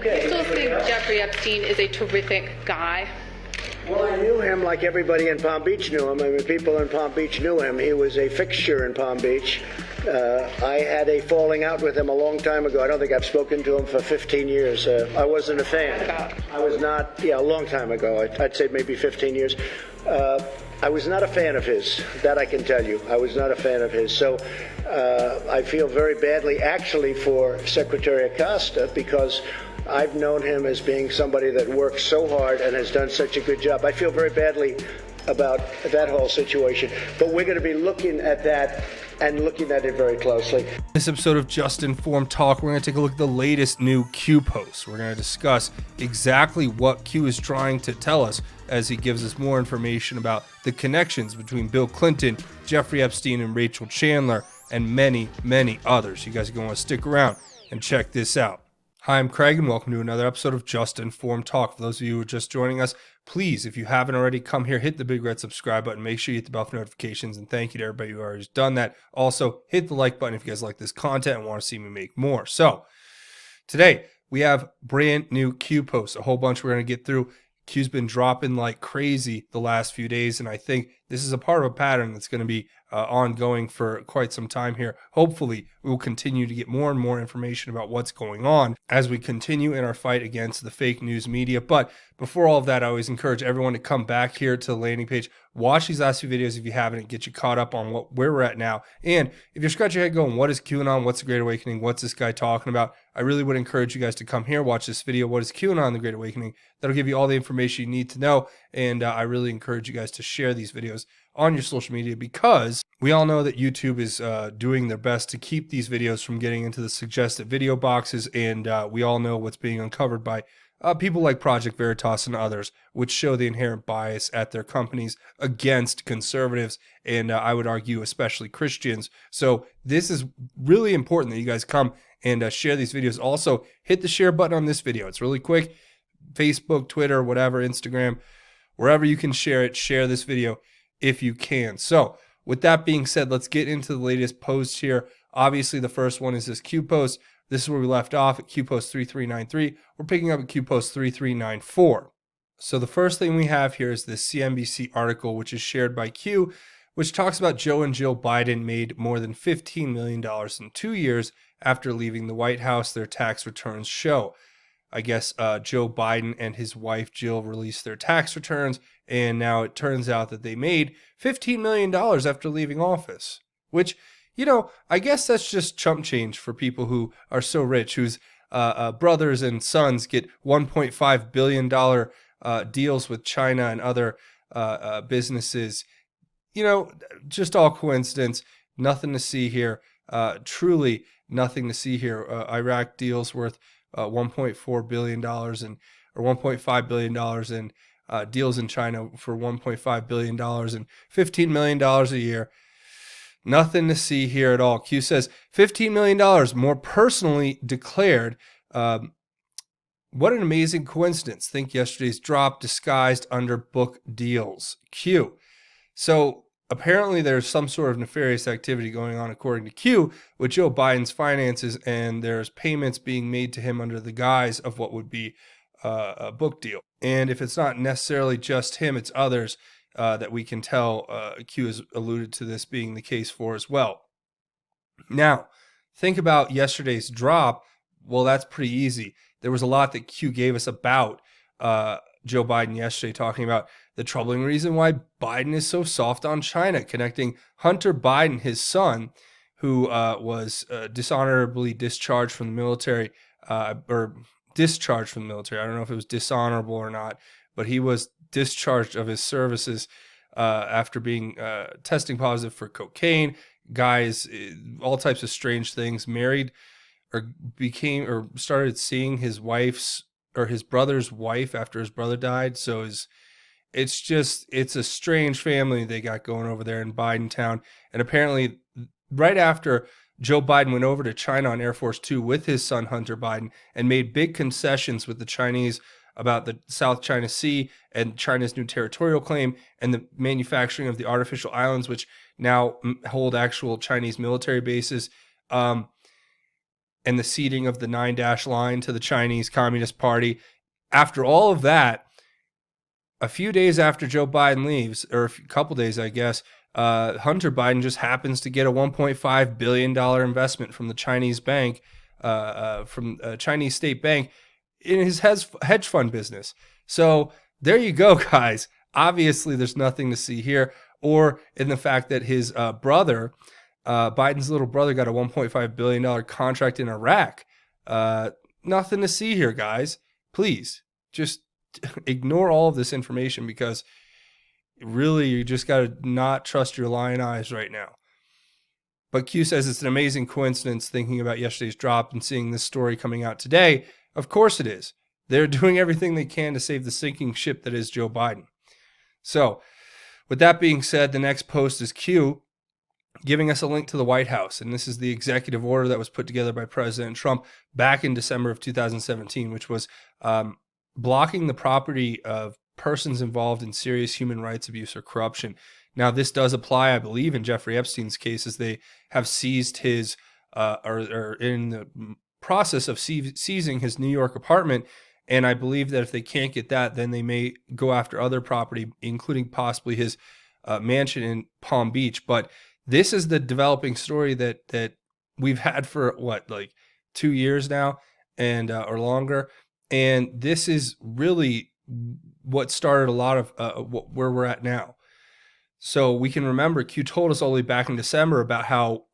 Okay. You still think Jeffrey Epstein is a terrific guy? Well, I knew him like everybody in Palm Beach knew him. I mean, people in Palm Beach knew him. He was a fixture in Palm Beach. I had a falling out with him a long time ago. I don't think I've spoken to him for 15 years. I wasn't a fan. I was not, a long time ago. I'd say maybe 15 years. I was not a fan of his. That I can tell you. I was not a fan of his. So I feel very badly, actually, for Secretary Acosta, because I've known him as being somebody that works so hard and has done such a good job. I feel very badly about that whole situation. But we're going to be looking at that and looking at it very closely. This episode of Just Informed Talk, we're going to take a look at the latest new Q post. We're going to discuss exactly what Q is trying to tell us as he gives us more information about the connections between Bill Clinton, Jeffrey Epstein, and Rachel Chandler, and many, many others. You guys are going to want to stick around and check this out. Hi, I'm Craig, and welcome to another episode of Just Informed Talk. For those of you who are just joining us, please, if you haven't already, come here, hit the big red subscribe button, make sure you hit the bell for notifications, and thank you to everybody who already has done that. Also, hit the like button if you guys like this content and want to see me make more. So, today, we have brand new Q posts, a whole bunch we're going to get through. Q's been dropping like crazy the last few days, and I think this is a part of a pattern that's going to be ongoing for quite some time here. Hopefully, we will continue to get more and more information about what's going on as we continue in our fight against the fake news media. But before all of that, I always encourage everyone to come back here to the landing page, watch these last few videos if you haven't, and get you caught up on where we're at now. And if you're scratching your head going, what is QAnon? What's the Great Awakening? What's this guy talking about? I really would encourage you guys to come here, watch this video, What is QAnon, the Great Awakening? That'll give you all the information you need to know. And I really encourage you guys to share these videos on your social media, because we all know that YouTube is doing their best to keep these videos from getting into the suggested video boxes, and we all know what's being uncovered by people like Project Veritas and others, which show the inherent bias at their companies against conservatives, and I would argue especially Christians. So this is really important that you guys come and share these videos. Also, hit the share button on this video. It's really quick. Facebook, Twitter, whatever, Instagram, wherever you can share it, share this video if you can. So with that being said, let's get into the latest posts here. Obviously, the first one is this Q post. This is where we left off at Q post 3393. We're picking up at Q post 3394. So the first thing we have here is this CNBC article, which is shared by Q, which talks about Joe and Jill Biden made more than $15 million in 2 years after leaving the White House, their tax returns show. I guess Joe Biden and his wife Jill released their tax returns, and now it turns out that they made $15 million after leaving office, which, I guess that's just chump change for people who are so rich, whose brothers and sons get $1.5 billion deals with China and other businesses. Just all coincidence, nothing to see here, truly nothing to see here. Iraq deals worth $1.4 billion or $1.5 billion, and deals in China for $1.5 billion and $15 million a year. Nothing to see here at all. Q says $15 million more personally declared. What an amazing coincidence. Think yesterday's drop disguised under book deals. Q. So apparently there's some sort of nefarious activity going on, according to Q, with Joe Biden's finances, and there's payments being made to him under the guise of what would be a book deal. And if it's not necessarily just him, it's others that we can tell Q has alluded to this being the case for as well. Now, think about yesterday's drop. Well, that's pretty easy. There was a lot that Q gave us about Joe Biden yesterday, talking about the troubling reason why Biden is so soft on China, connecting Hunter Biden, his son, who was dishonorably discharged from the military, or discharged from the military. I don't know if it was dishonorable or not, but he was discharged of his services after being testing positive for cocaine, guys, all types of strange things, married or started seeing his wife's or his brother's wife after his brother died. So it's a strange family they got going over there in Bidentown. And apparently right after Joe Biden went over to China on Air Force Two with his son Hunter Biden and made big concessions with the Chinese about the South China Sea and China's new territorial claim and the manufacturing of the artificial islands, which now hold actual Chinese military bases. and the ceding of the 9-dash line to the Chinese Communist Party. After all of that, a few days after Joe Biden leaves, or a couple days, I guess, Hunter Biden just happens to get a $1.5 billion investment from the Chinese bank, from a Chinese state bank in his hedge fund business. So there you go, guys. Obviously, there's nothing to see here, or in the fact that his brother, Biden's little brother, got a $1.5 billion contract in Iraq. Nothing to see here, guys. Please, just ignore all of this information, because really you just got to not trust your lying eyes right now. But Q says it's an amazing coincidence thinking about yesterday's drop and seeing this story coming out today. Of course it is. They're doing everything they can to save the sinking ship that is Joe Biden. So with that being said, the next post is Q giving us a link to the White House. And this is the executive order that was put together by President Trump back in December of 2017, which was blocking the property of persons involved in serious human rights abuse or corruption. Now, this does apply, I believe, in Jeffrey Epstein's case, as they have seized his, or in the process of seizing his New York apartment. And I believe that if they can't get that, then they may go after other property, including possibly his mansion in Palm Beach. But this is the developing story that we've had for like 2 years now, and or longer. And this is really what started a lot of where we're at now. So we can remember Q told us only back in December about how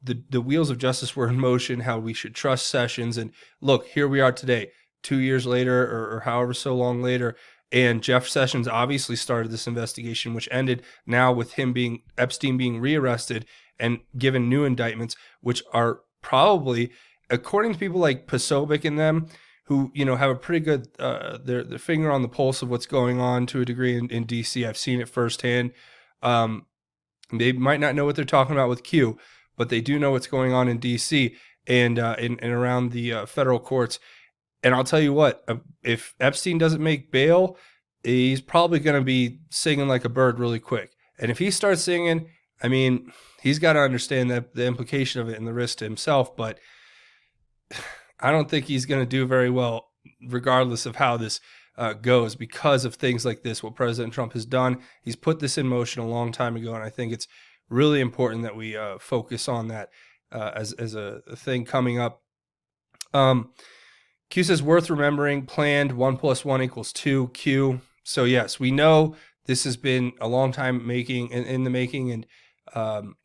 the wheels of justice were in motion, how we should trust Sessions. And look, here we are today, 2 years later, or however so long later. And Jeff Sessions obviously started this investigation, which ended now with Epstein being rearrested and given new indictments, which are probably, according to people like Posobiec and them, who, have a pretty good, their finger on the pulse of what's going on to a degree in DC. I've seen it firsthand. They might not know what they're talking about with Q, but they do know what's going on in DC and around the federal courts. And I'll tell you what, if Epstein doesn't make bail, he's probably going to be singing like a bird really quick. And if he starts singing, I mean, he's got to understand the implication of it and the risk to himself. But I don't think he's going to do very well, regardless of how this goes, because of things like this, what President Trump has done. He's put this in motion a long time ago, and I think it's really important that we focus on that as a thing coming up. Q says, worth remembering, planned 1 + 1 = 2, Q. So yes, we know this has been a long time in the making, and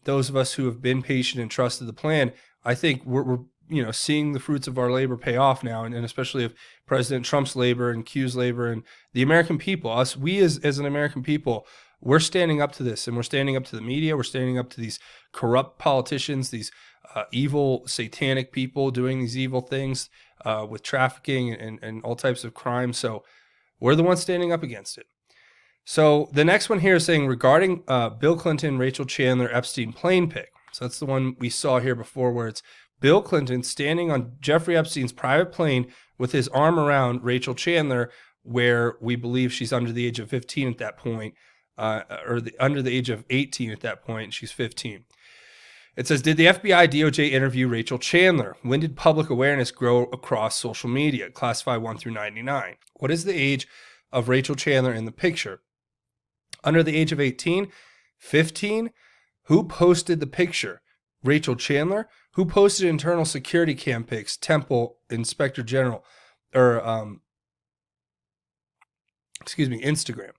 those of us who have been patient and trusted the plan, I think we're seeing the fruits of our labor pay off now, and especially of President Trump's labor and Q's labor and the American people. We as an American people, we're standing up to this, and we're standing up to the media. We're standing up to these corrupt politicians, these evil, satanic people doing these evil things with trafficking and all types of crime. So we're the ones standing up against it. So the next one here is saying regarding Bill Clinton, Rachel Chandler, Epstein plane pic. So that's the one we saw here before, where it's Bill Clinton standing on Jeffrey Epstein's private plane with his arm around Rachel Chandler, where we believe she's under the age of 15 at that point, under the age of 18 at that point. She's 15. It says, did the FBI DOJ interview Rachel Chandler? When did public awareness grow across social media? Classify 1 through 99. What is the age of Rachel Chandler in the picture? Under the age of 18? 15? Who posted the picture? Rachel Chandler? Who posted internal security cam pics? Temple Inspector General, or Instagram.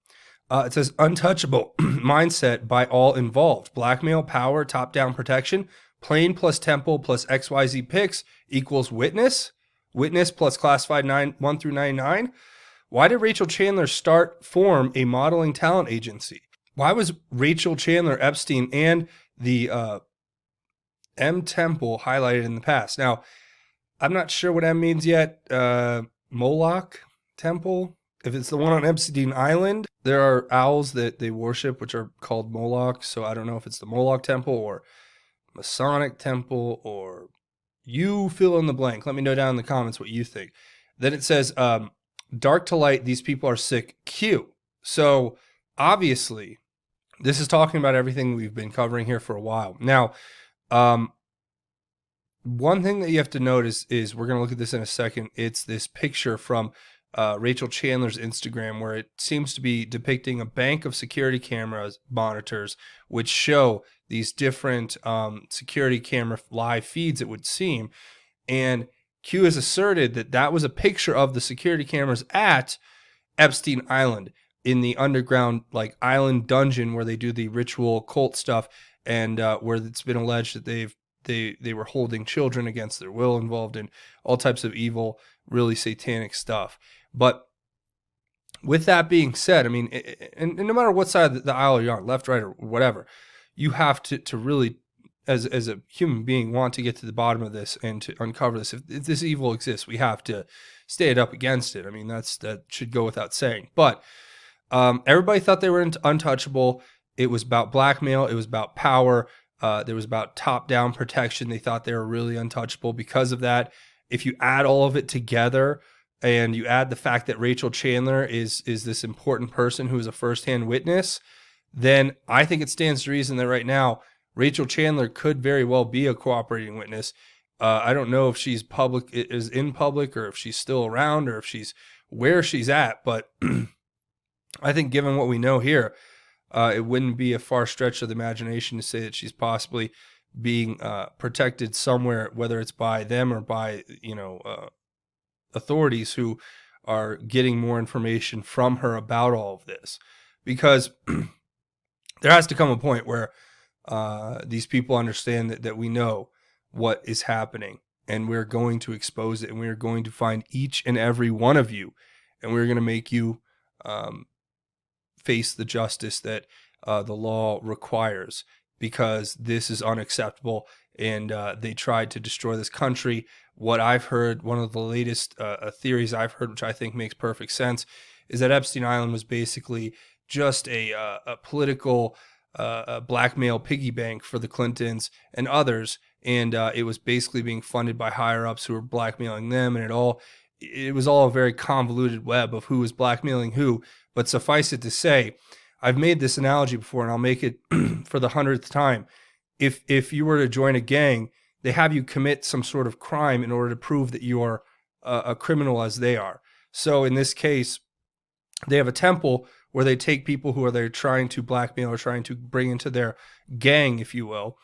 It says untouchable mindset by all involved. Blackmail, power, top-down protection. Plane plus Temple plus XYZ pics equals witness. Witness plus classified 1 through 99. Why did Rachel Chandler form a modeling talent agency? Why was Rachel Chandler, Epstein, and the M Temple highlighted in the past? Now, I'm not sure what M means yet. Moloch Temple? If it's the one on Epstein Island, there are owls that they worship, which are called Moloch. So I don't know if it's the Moloch Temple or Masonic Temple, or you fill in the blank. Let me know down in the comments what you think. Then it says, dark to light, these people are sick, Q. So obviously, this is talking about everything we've been covering here for a while. Now, one thing that you have to note is we're going to look at this in a second. It's this picture from Rachel Chandler's Instagram where it seems to be depicting a bank of security cameras monitors, which show these different security camera live feeds, it would seem. And Q has asserted that that was a picture of the security cameras at Epstein Island, in the underground like island dungeon where they do the ritual cult stuff, and where it's been alleged that they were holding children against their will, involved in all types of evil, really satanic stuff. But with that being said, I mean, and no matter what side of the aisle you're on, left, right, or whatever, you have to really, as a human being, want to get to the bottom of this and to uncover this. If this evil exists, we have to stand up against it. I mean, that should go without saying. But everybody thought they were untouchable. It was about blackmail. It was about power. There was about top-down protection. They thought they were really untouchable because of that. If you add all of it together and you add the fact that Rachel Chandler is this important person who is a first-hand witness, then I think it stands to reason that right now Rachel Chandler could very well be a cooperating witness. I don't know if she's in public, or if she's still around, or if she's where she's at, but I think given what we know here, it wouldn't be a far stretch of the imagination to say that she's possibly being protected somewhere, whether it's by them or by authorities who are getting more information from her about all of this. Because there has to come a point where these people understand that we know what is happening, and we're going to expose it, and we're going to find each and every one of you, and we're going to make you face the justice that the law requires, because this is unacceptable, and they tried to destroy this country. What I've heard, one of the latest theories I've heard, which I think makes perfect sense, is that Epstein Island was basically just a political blackmail piggy bank for the Clintons and others, and it was basically being funded by higher-ups who were blackmailing them, and it was all a very convoluted web of who was blackmailing who. But suffice it to say, I've made this analogy before, and I'll make it for the 100th time. If you were to join a gang, they have you commit some sort of crime in order to prove that you are a criminal as they are. So in this case, they have a temple where they take people who are there trying to blackmail or trying to bring into their gang, if you will,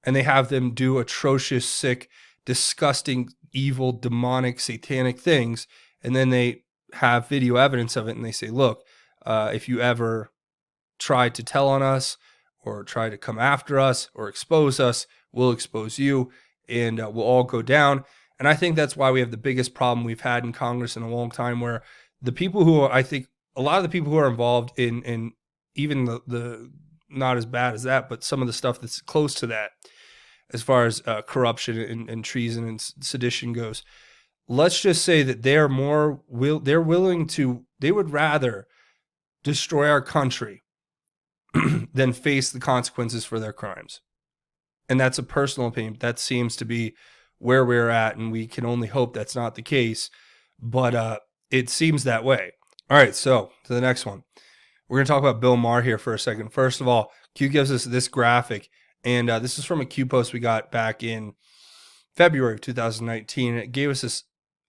and they have them do atrocious, sick, disgusting, evil, demonic, satanic things, and then they have video evidence of it, and they say, look, if you ever try to tell on us or try to come after us or expose us, we'll expose you, and we'll all go down. And I think that's why we have the biggest problem we've had in Congress in a long time, where the people who are, I think a lot of the people who are involved in even the not as bad as that, but some of the stuff that's close to that, as far as corruption and treason and sedition goes, let's just say that they would rather destroy our country than face the consequences for their crimes. And that's a personal opinion. That seems to be where we're at, and we can only hope that's not the case, but it seems that way. All right, so to the next one. We're going to talk about Bill Maher here for a second. First of all, Q gives us this graphic, and this is from a Q post we got back in February of 2019. And it gave us this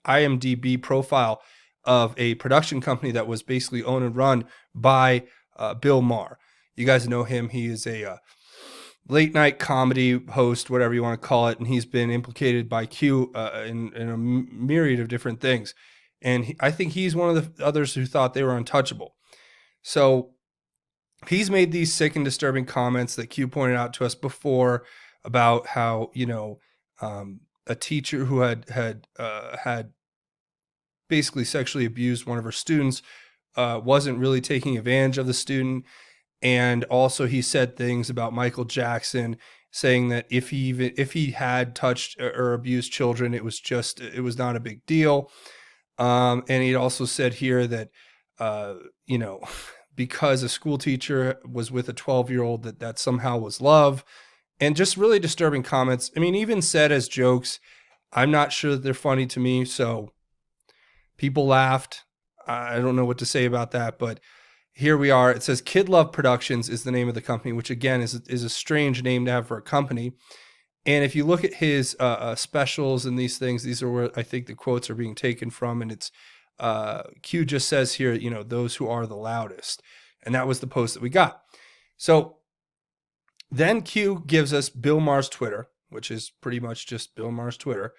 IMDb profile of a production company that was basically owned and run by Bill Maher. You guys know him. He is a late night comedy host, whatever you want to call it, and he's been implicated by Q in a myriad of different things. And I think he's one of the others who thought they were untouchable. So he's made these sick and disturbing comments that Q pointed out to us before about how, a teacher who had basically sexually abused one of her students wasn't really taking advantage of the student. And also he said things about Michael Jackson, saying that if he had touched or abused children, it was not a big deal. And he also said here that, because a school teacher was with a 12-year-old, that somehow was love, and just really disturbing comments. I mean, even said as jokes. I'm not sure that they're funny to me. So people laughed. I don't know what to say about that, but here we are. It says Kid Love Productions is the name of the company, which again is a strange name to have for a company. And if you look at his specials and these things, these are where I think the quotes are being taken from. And it's Q just says here, those who are the loudest. And that was the post that we got. So then Q gives us Bill Maher's Twitter, which is pretty much just Bill Maher's Twitter.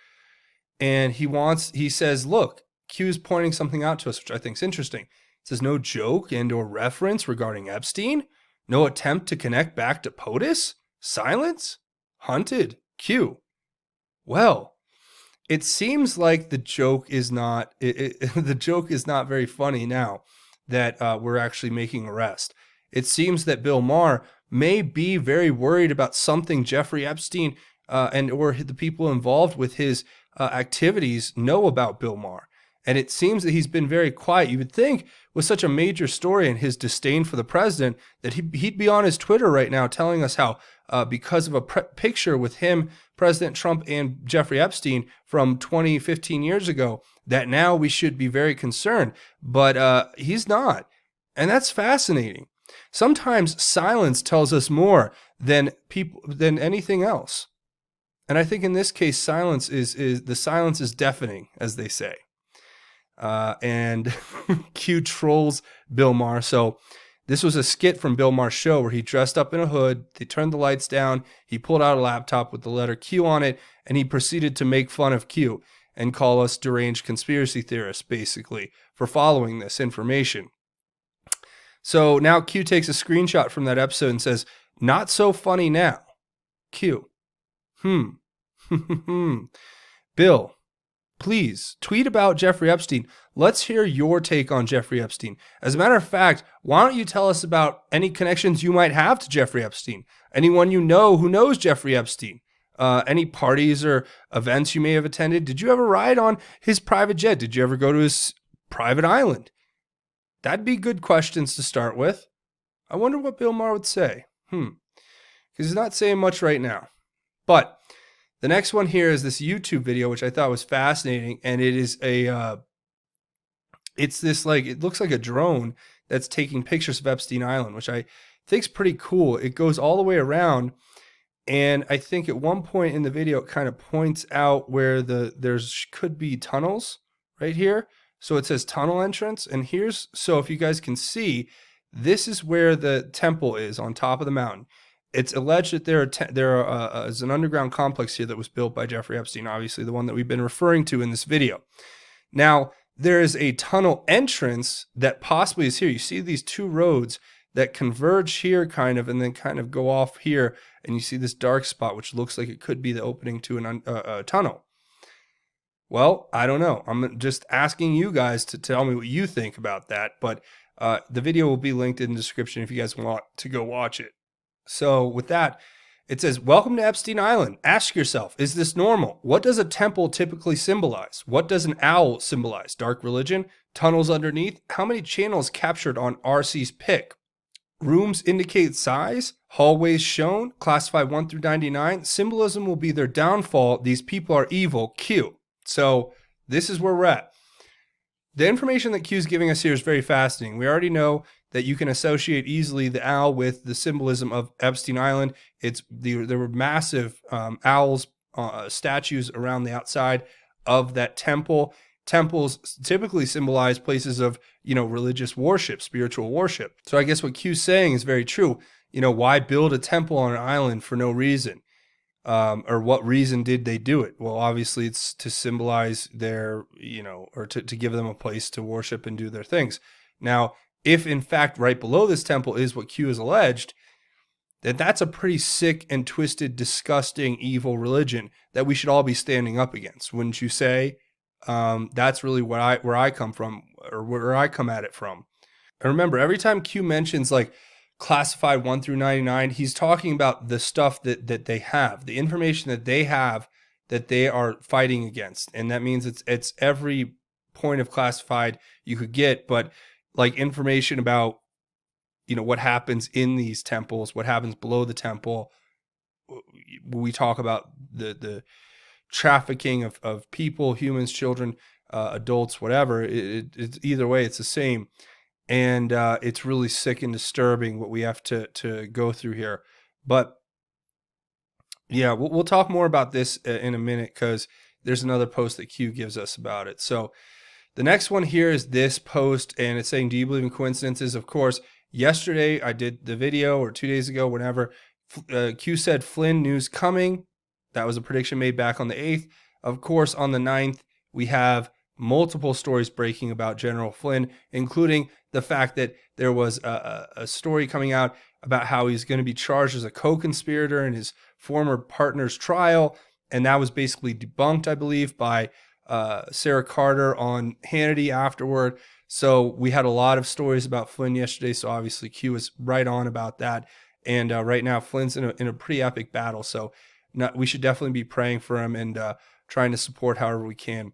And he says, look, Q is pointing something out to us, which I think is interesting. It says, no joke and or reference regarding Epstein. No attempt to connect back to POTUS. Silence. Hunted. Q. Well, it seems like the joke is not the joke is not very funny now that we're actually making arrest. It seems that Bill Maher may be very worried about something Jeffrey Epstein and or the people involved with his activities know about Bill Maher. And it seems that he's been very quiet. You would think with such a major story and his disdain for the president that he'd be on his Twitter right now telling us how because of a picture with him, President Trump, and Jeffrey Epstein from 15 years ago, that now we should be very concerned. But he's not. And that's fascinating. Sometimes silence tells us more than anything else. And I think in this case, silence is deafening, as they say. And Q trolls Bill Maher. So this was a skit from Bill Maher's show where he dressed up in a hood. They turned the lights down. He pulled out a laptop with the letter Q on it, and he proceeded to make fun of Q and call us deranged conspiracy theorists, basically, for following this information. So now Q takes a screenshot from that episode and says, not so funny now. Q. Bill, please tweet about Jeffrey Epstein. Let's hear your take on Jeffrey Epstein. As a matter of fact, why don't you tell us about any connections you might have to Jeffrey Epstein? Anyone you know who knows Jeffrey Epstein? Any parties or events you may have attended? Did you ever ride on his private jet? Did you ever go to his private island? That'd be good questions to start with. I wonder what Bill Maher would say. Because he's not saying much right now. But the next one here is this YouTube video, which I thought was fascinating. And it is it's this it looks like a drone that's taking pictures of Epstein Island, which I think is pretty cool. It goes all the way around. And I think at one point in the video, it kind of points out where there's could be tunnels right here. So it says tunnel entrance. And so if you guys can see, this is where the temple is on top of the mountain. It's alleged that there is an underground complex here that was built by Jeffrey Epstein, obviously the one that we've been referring to in this video. Now, there is a tunnel entrance that possibly is here. You see these two roads that converge here kind of and then kind of go off here. And you see this dark spot, which looks like it could be the opening to a tunnel. Well, I don't know. I'm just asking you guys to tell me what you think about that. But the video will be linked in the description if you guys want to go watch it. So with that, it says, welcome to Epstein Island. Ask yourself, is this normal? What does a temple typically symbolize? What does an owl symbolize? Dark religion? Tunnels underneath? How many channels captured on RC's pic? Rooms indicate size? Hallways shown? Classified 1 through 99? Symbolism will be their downfall. These people are evil. Q. So this is where we're at. The information that Q is giving us here is very fascinating. We already know that you can associate easily the owl with the symbolism of Epstein Island. There were massive owls statues around the outside of that temple. Temples typically symbolize places of, religious worship, spiritual worship. So I guess what Q's saying is very true. Why build a temple on an island for no reason? Or what reason did they do it? Well, obviously it's to symbolize their, or to give them a place to worship and do their things. Now, if in fact right below this temple is what Q has alleged, then that's a pretty sick and twisted, disgusting, evil religion that we should all be standing up against, wouldn't you say? That's really where I come from, or where I come at it from. And remember, every time Q mentions classified 1 through 99, he's talking about the stuff that they have, the information that they have that they are fighting against. And that means it's every point of classified you could get, but information about, what happens in these temples, what happens below the temple. We talk about the trafficking of people, humans, children, adults, whatever. It's either way, it's the same. And it's really sick and disturbing what we have to go through here. But, Yeah, we'll talk more about this in a minute because there's another post that Q gives us about it. So the next one here is this post, and it's saying, "Do you believe in coincidences?" Of course, yesterday I did the video, or 2 days ago, whenever, Q said Flynn news coming. That was a prediction made back on the 8th. Of course, on the 9th, we have multiple stories breaking about General Flynn, including the fact that there was a story coming out about how he's going to be charged as a co-conspirator in his former partner's trial. And that was basically debunked, I believe, by Sarah Carter on Hannity afterward. So we had a lot of stories about Flynn yesterday. So obviously Q was right on about that. And right now Flynn's in a pretty epic battle. So we should definitely be praying for him and trying to support however we can.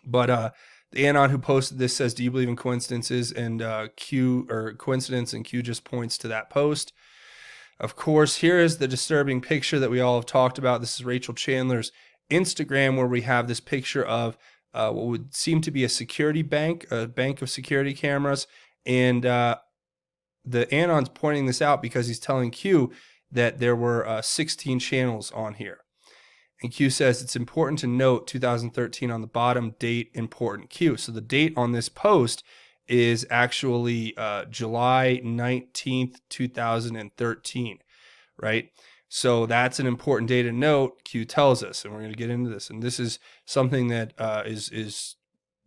But the Anon who posted this says, "Do you believe in coincidences?" And Q, or coincidence, and Q just points to that post. Of course, here is the disturbing picture that we all have talked about. This is Rachel Chandler's Instagram, where we have this picture of what would seem to be a security bank, a bank of security cameras. And the Anon's pointing this out because he's telling Q that there were 16 channels on here. And Q says it's important to note 2013 on the bottom, date important Q. So the date on this post is actually July 19th, 2013, right? So that's an important date to note, Q tells us, and we're going to get into this. And this is something that is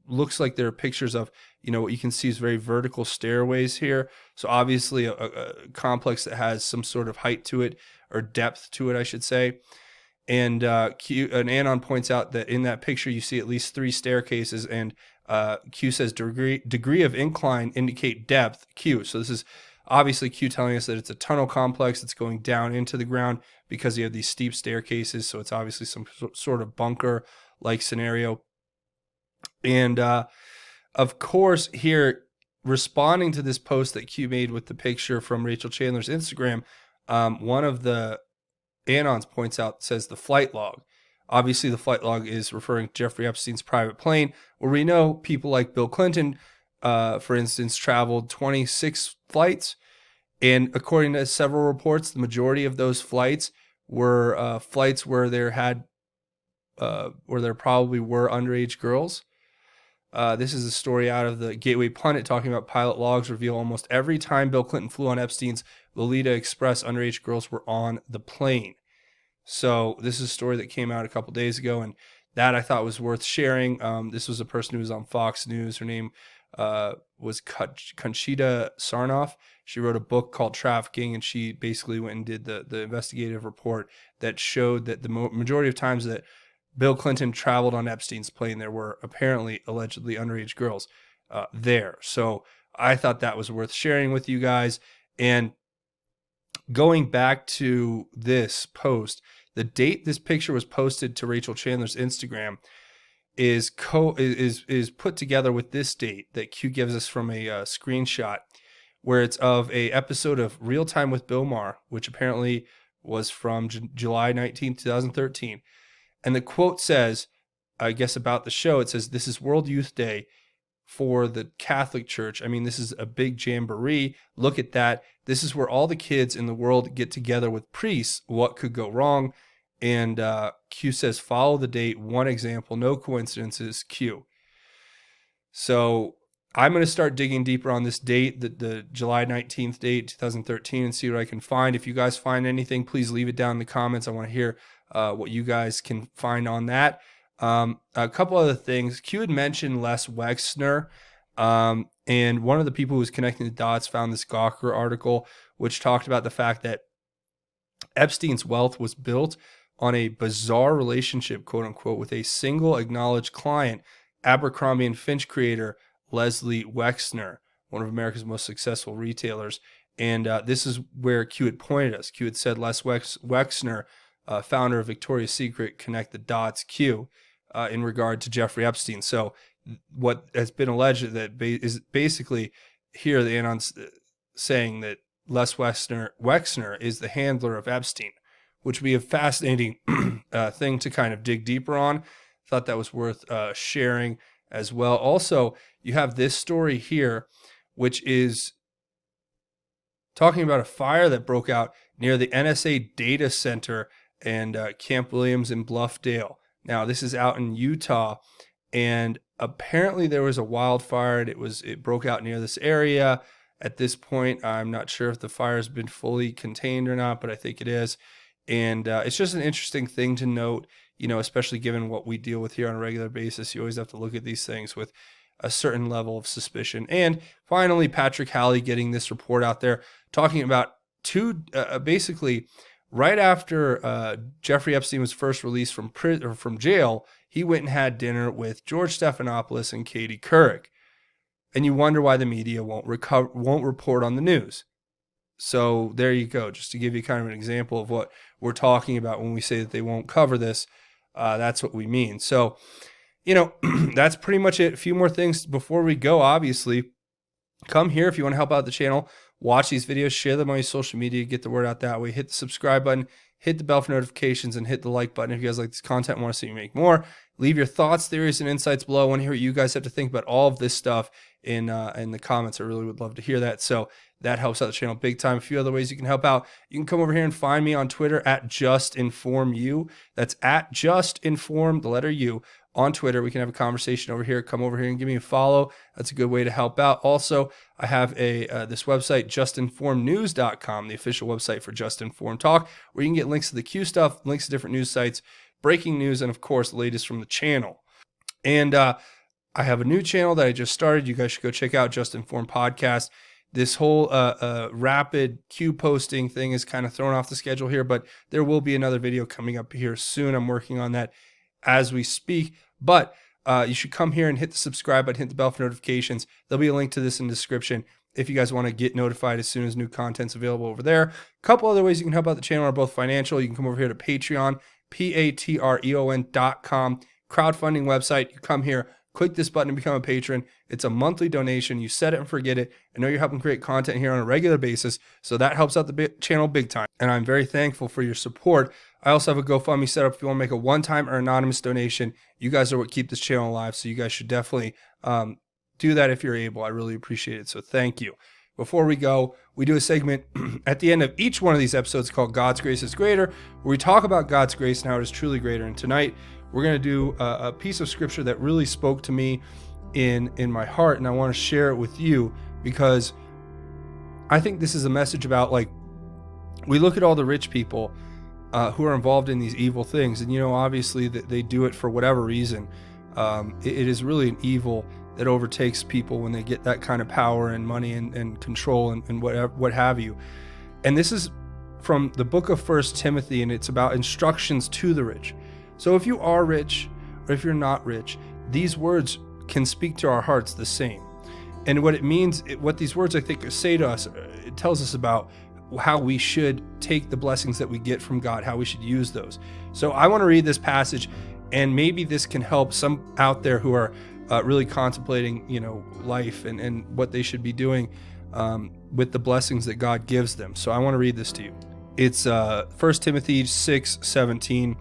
looks like there are pictures of, what you can see is very vertical stairways here. So obviously a complex that has some sort of height to it, or depth to it, I should say. And Anon points out that in that picture you see at least 3 staircases, and Q says degree of incline indicate depth Q. So this is obviously Q telling us that it's a tunnel complex that's going down into the ground because you have these steep staircases. So it's obviously some sort of bunker-like scenario. And of course, here, responding to this post that Q made with the picture from Rachel Chandler's Instagram, one of the Anons points out, says the flight log. Obviously, the flight log is referring to Jeffrey Epstein's private plane, where we know people like Bill Clinton, for instance, traveled 26 flights. And according to several reports, the majority of those flights were flights where there probably were underage girls. This is a story out of the Gateway Pundit talking about pilot logs reveal almost every time Bill Clinton flew on Epstein's Lolita Express, underage girls were on the plane. So this is a story that came out a couple days ago, and that I thought was worth sharing. This was a person who was on Fox News. Her name was Conchita Sarnoff. She wrote a book called Trafficking, and she basically went and did the investigative report that showed that the majority of times that Bill Clinton traveled on Epstein's plane, there were apparently allegedly underage girls there. So I thought that was worth sharing with you guys. And going back to this post, the date this picture was posted to Rachel Chandler's Instagram is put together with this date that Q gives us from a screenshot, where it's of a episode of Real Time with Bill Maher, which apparently was from July 19th, 2013. And the quote says, I guess about the show, it says, "This is World Youth Day for the Catholic Church. I mean, this is a big jamboree. Look at that. This is where all the kids in the world get together with priests. What could go wrong?" And Q says, "Follow the date. One example. No coincidences. Q." So I'm going to start digging deeper on this date, the July 19th date, 2013, and see what I can find. If you guys find anything, please leave it down in the comments. I want to hear what you guys can find on that. A couple other things. Q had mentioned Les Wexner, and one of the people who was connecting the dots found this Gawker article, which talked about the fact that Epstein's wealth was built on a bizarre relationship, quote unquote, with a single acknowledged client, Abercrombie and Finch creator Leslie Wexner, one of America's most successful retailers. And this is where Q had pointed us. Q had said Les Wexner, founder of Victoria's Secret, connect the dots, Q, in regard to Jeffrey Epstein. So what has been alleged that is basically here the Anon's saying that Les Wexner is the handler of Epstein, which would be a fascinating thing to kind of dig deeper on. Thought that was worth sharing as well. Also, you have this story here, which is talking about a fire that broke out near the NSA data center and Camp Williams in Bluffdale. Now, this is out in Utah, and apparently there was a wildfire. It broke out near this area. At this point, I'm not sure if the fire has been fully contained or not, but I think it is. And it's just an interesting thing to note, especially given what we deal with here on a regular basis. You always have to look at these things with a certain level of suspicion. And finally, Patrick Halley getting this report out there, talking about basically right after Jeffrey Epstein was first released from jail, he went and had dinner with George Stephanopoulos and Katie Couric. And you wonder why the media won't report on the news. So there you go, just to give you kind of an example of what we're talking about when we say that they won't cover this. That's what we mean. So, that's pretty much it. A few more things before we go. Obviously, come here if you want to help out the channel. Watch these videos, share them on your social media, get the word out that way. Hit the subscribe button, hit the bell for notifications, and hit the like button if you guys like this content and want to see me make more. Leave your thoughts, theories, and insights below. I want to hear what you guys have to think about all of this stuff in the comments. I really would love to hear that. So that helps out the channel big time. A few other ways you can help out. You can come over here and find me on Twitter at JustInformU. That's at JustInform, the letter U, on Twitter. We can have a conversation over here. Come over here and give me a follow. That's a good way to help out. Also, I have this website, justinformnews.com, the official website for Just Inform Talk, where you can get links to the Q stuff, links to different news sites, breaking news, and of course, the latest from the channel. And I have a new channel that I just started. You guys should go check out Just Inform Podcast. This whole rapid Q posting thing is kind of thrown off the schedule here, but there will be another video coming up here soon. I'm working on that as we speak. But you should come here and hit the subscribe button, hit the bell for notifications. There'll be a link to this in the description if you guys want to get notified as soon as new content's available over there. A couple other ways you can help out the channel are both financial. You can come over here to Patreon, patreon.com, crowdfunding website. You come here, click this button to become a patron. It's a monthly donation. You set it and forget it. I know you're helping create content here on a regular basis, so that helps out the channel big time. And I'm very thankful for your support. I also have a GoFundMe set up if you want to make a one-time or anonymous donation. You guys are what keep this channel alive, so you guys should definitely do that if you're able. I really appreciate it, so thank you. Before we go, we do a segment at the end of each one of these episodes called God's Grace is Greater, where we talk about God's grace and how it is truly greater. And tonight, we're going to do a piece of scripture that really spoke to me in my heart, and I want to share it with you because I think this is a message about, we look at all the rich people who are involved in these evil things, and obviously that they do it for whatever reason. It is really an evil that overtakes people when they get that kind of power and money and control and what have you. And this is from the book of 1 Timothy, and it's about instructions to the rich. So if you are rich or if you're not rich, these words can speak to our hearts the same. And what it means, what these words I think say to us, it tells us about how we should take the blessings that we get from God, how we should use those. So I want to read this passage, and maybe this can help some out there who are really contemplating, life and what they should be doing with the blessings that God gives them. So I want to read this to you. It's 1 Timothy 6:17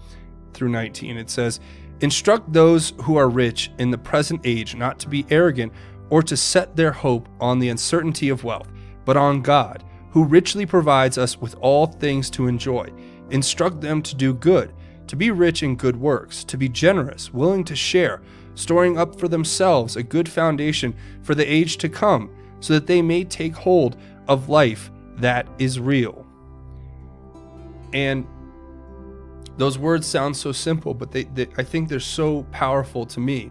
through 19. It says, "Instruct those who are rich in the present age not to be arrogant or to set their hope on the uncertainty of wealth, but on God, who richly provides us with all things to enjoy. Instruct them to do good, to be rich in good works, to be generous, willing to share, storing up for themselves a good foundation for the age to come, so that they may take hold of life that is real." And those words sound so simple, but I think they're so powerful to me.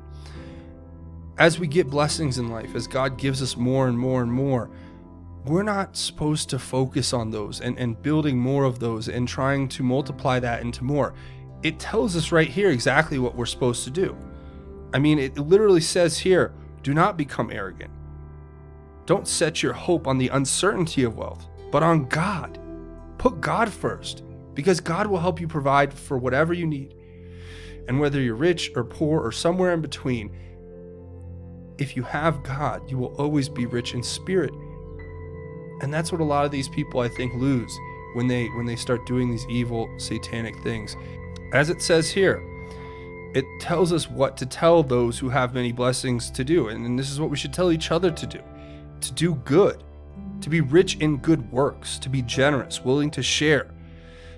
As we get blessings in life, as God gives us more and more and more, we're not supposed to focus on those and building more of those and trying to multiply that into more. It tells us right here exactly what we're supposed to do. I mean, it literally says here, do not become arrogant. Don't set your hope on the uncertainty of wealth, but on God. Put God first, because God will help you provide for whatever you need. And whether you're rich or poor or somewhere in between, if you have God, you will always be rich in spirit. And that's what a lot of these people, I think, lose when they start doing these evil satanic things. As it says here, it tells us what to tell those who have many blessings to do. And this is what we should tell each other to do good, to be rich in good works, to be generous, willing to share,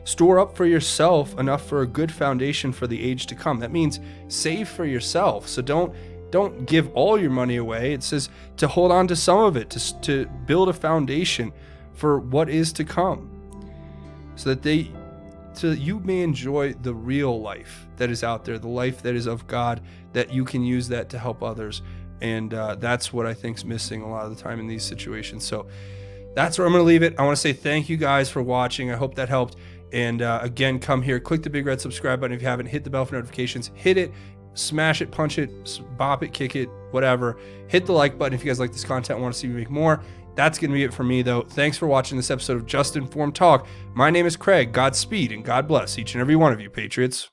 store up for yourself enough for a good foundation for the age to come. That means save for yourself. So don't give all your money away. It says to hold on to some of it, to build a foundation for what is to come, so that you may enjoy the real life that is out there, the life that is of God, that you can use that to help others. And that's what I think is missing a lot of the time in these situations. So that's where I'm going to leave it. I want to say thank you guys for watching. I hope that helped. And again, come here, click the big red subscribe button if you haven't. Hit the bell for notifications. Hit it, smash it, punch it, bop it, kick it, whatever. Hit the like button if you guys like this content and want to see me make more. That's going to be it for me, though. Thanks for watching this episode of Just Informed Talk. My name is Craig. Godspeed and God bless each and every one of you, Patriots.